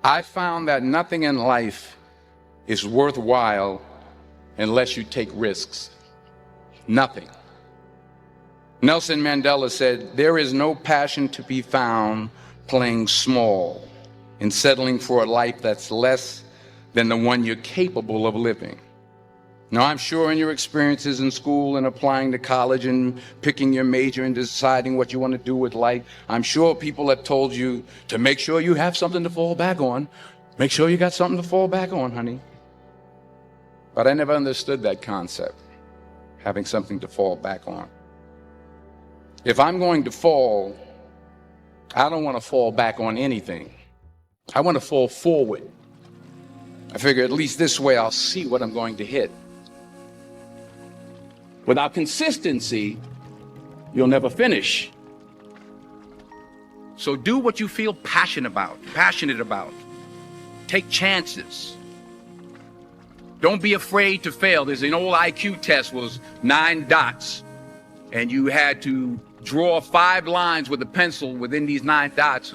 I found that nothing in life is worthwhile unless you take risks. Nothing. Nelson Mandela said, "There is no passion to be found playing small and settling for a life that's less than the one you're capable of living." Now, I'm sure in your experiences in school and applying to college and picking your major and deciding what you want to do with life, I'm sure people have told you to make sure you have something to fall back on. Make sure you got something to fall back on, honey. But I never understood that concept, having something to fall back on. If I'm going to fall, I don't want to fall back on anything. I want to fall forward. I figure at least this way I'll see what I'm going to hit. Without consistency, you'll never finish. So do what you feel passionate about. Take chances. Don't be afraid to fail. There's an old IQ test, was 9 dots, and you had to draw 5 lines with a pencil within these 9 dots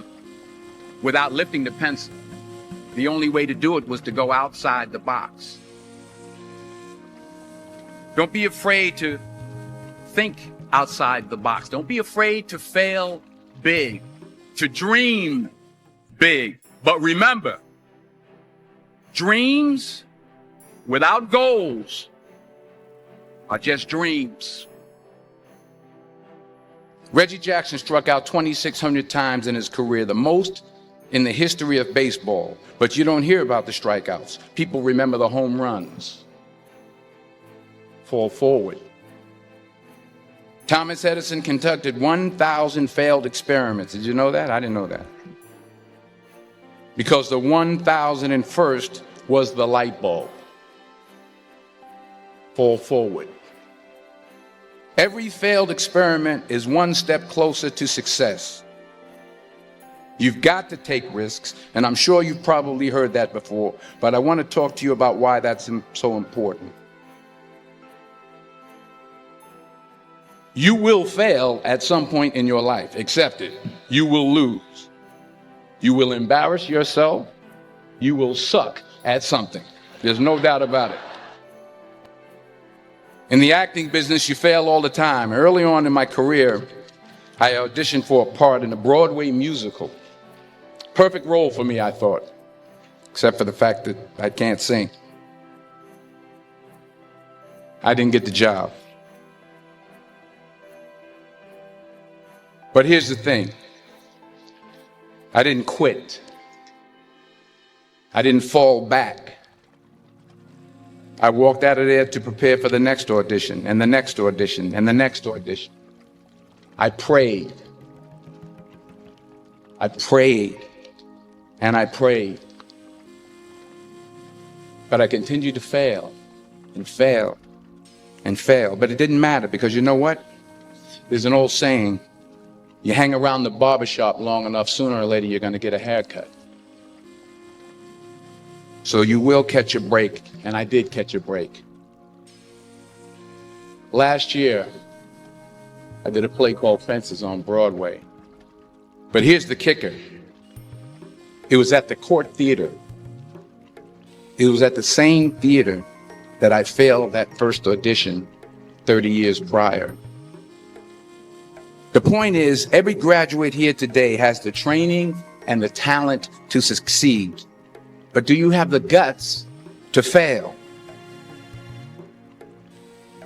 without lifting the pencil. The only way to do it was to go outside the box. Don't be afraid to think outside the box. Don't be afraid to fail big, to dream big. But remember, dreams without goals are just dreams. Reggie Jackson struck out 2,600 times in his career, the most in the history of baseball. But you don't hear about the strikeouts. People remember the home runs. Fall forward. Thomas Edison conducted 1,000 failed experiments. Did you know that? I didn't know that. Because the 1,001st was the light bulb. Fall forward. Every failed experiment is one step closer to success. You've got to take risks, and I'm sure you've probably heard that before, but I want to talk to you about why that's so important. You will fail at some point in your life. Accept it. You will lose. You will embarrass yourself. You will suck at something. There's no doubt about it. In the acting business, you fail all the time. Early on in my career, I auditioned for a part in a Broadway musical. Perfect role for me, I thought, except for the fact that I can't sing. I didn't get the job. But here's the thing. I didn't quit. I didn't fall back. I walked out of there to prepare for the next audition, and the next audition, and the next audition. I prayed. I prayed. And I prayed. But I continued to fail, and fail, and fail. But it didn't matter, because you know what? There's an old saying, you hang around the barbershop long enough, sooner or later you're going to get a haircut. So you will catch a break, and I did catch a break. Last year, I did a play called Fences on Broadway. But here's the kicker. It was at the Court Theater. It was at the same theater that I failed that first audition 30 years prior. The point is, every graduate here today has the training and the talent to succeed. But do you have the guts to fail?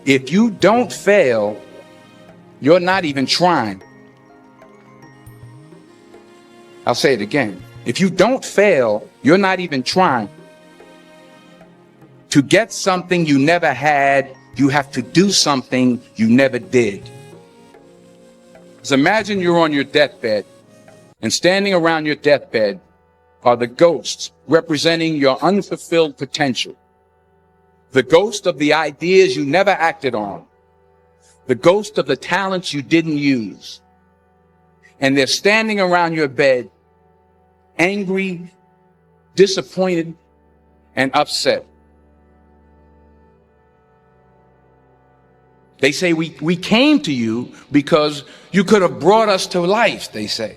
If you don't fail, you're not even trying. I'll say it again. If you don't fail, you're not even trying. To get something you never had, you have to do something you never did. So imagine you're on your deathbed, and standing around your deathbed are the ghosts representing your unfulfilled potential. The ghost of the ideas you never acted on. The ghost of the talents you didn't use. And they're standing around your bed, angry, disappointed, and upset. They say, we came to you because you could have brought us to life, they say.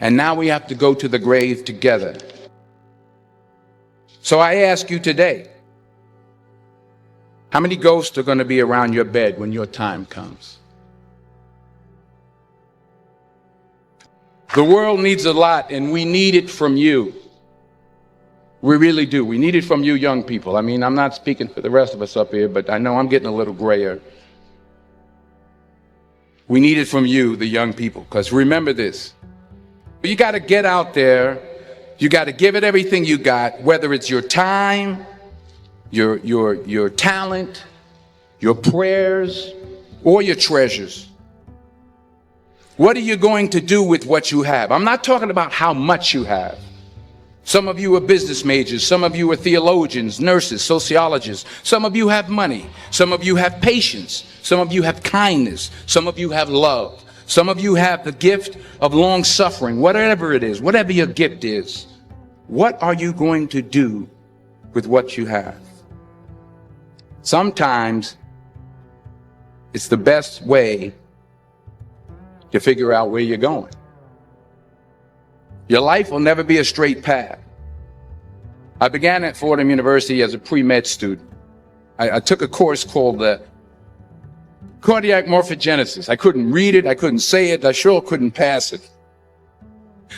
And now we have to go to the grave together. So I ask you today, how many ghosts are going to be around your bed when your time comes? The world needs a lot, and we need it from you. We really do. We need it from you young people. I mean, I'm not speaking for the rest of us up here, but I know I'm getting a little grayer. We need it from you, the young people, because remember this. You got to get out there. You got to give it everything you got, whether it's your time, your talent, your prayers, or your treasures. What are you going to do with what you have? I'm not talking about how much you have. Some of you are business majors. Some of you are theologians, nurses, sociologists. Some of you have money. Some of you have patience. Some of you have kindness. Some of you have love. Some of you have the gift of long suffering. Whatever it is, whatever your gift is, what are you going to do with what you have? Sometimes it's the best way to figure out where you're going. Your life will never be a straight path. I began at Fordham University as a pre-med student. I took a course called cardiac morphogenesis. I couldn't read it, I couldn't say it, I sure couldn't pass it.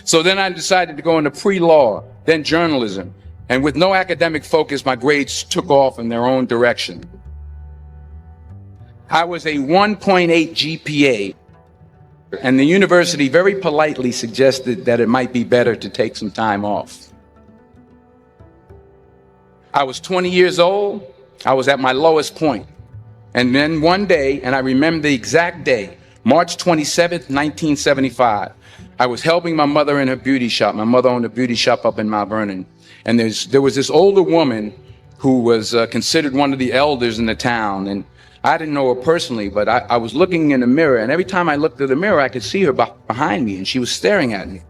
So then I decided to go into pre-law, then journalism. And with no academic focus, my grades took off in their own direction. I was a 1.8 GPA. And the university very politely suggested that it might be better to take some time off. I was 20 years old. I was at my lowest point. And then one day, and I remember the exact day, March 27th, 1975, I was helping my mother in her beauty shop. My mother owned a beauty shop up in Mount Vernon. And there was this older woman who was considered one of the elders in the town. And I didn't know her personally, but I was looking in the mirror, and every time I looked at the mirror, I could see her behind me, and she was staring at me.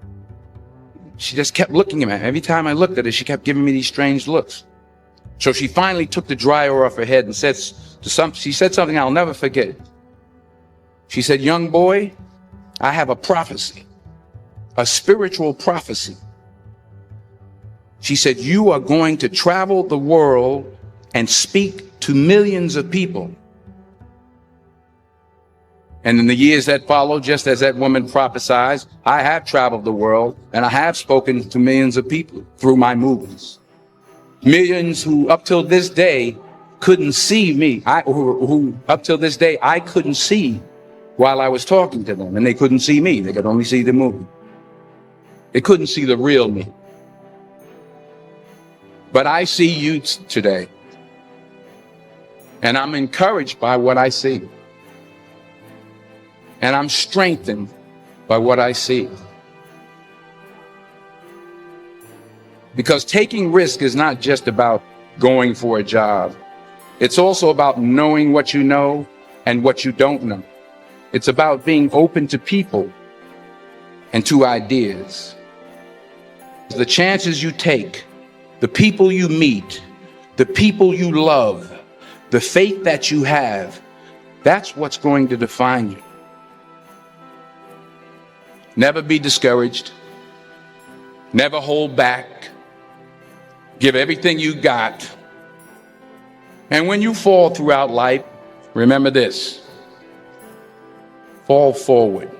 She just kept looking at me. Every time I looked at her, she kept giving me these strange looks. So she finally took the dryer off her head and she said something I'll never forget. She said, "Young boy, I have a prophecy, a spiritual prophecy." She said, "You are going to travel the world and speak to millions of people." And in the years that followed, just as that woman prophesied, I have traveled the world and I have spoken to millions of people through my movies. Millions who up till this day couldn't see me, who up till this day I couldn't see while I was talking to them, and they couldn't see me. They could only see the movie. They couldn't see the real me. But I see you today, and I'm encouraged by what I see. And I'm strengthened by what I see. Because taking risk is not just about going for a job. It's also about knowing what you know and what you don't know. It's about being open to people and to ideas. The chances you take, the people you meet, the people you love, the faith that you have, that's what's going to define you. Never be discouraged. Never hold back. Give everything you got. And when you fall throughout life, remember this: fall forward.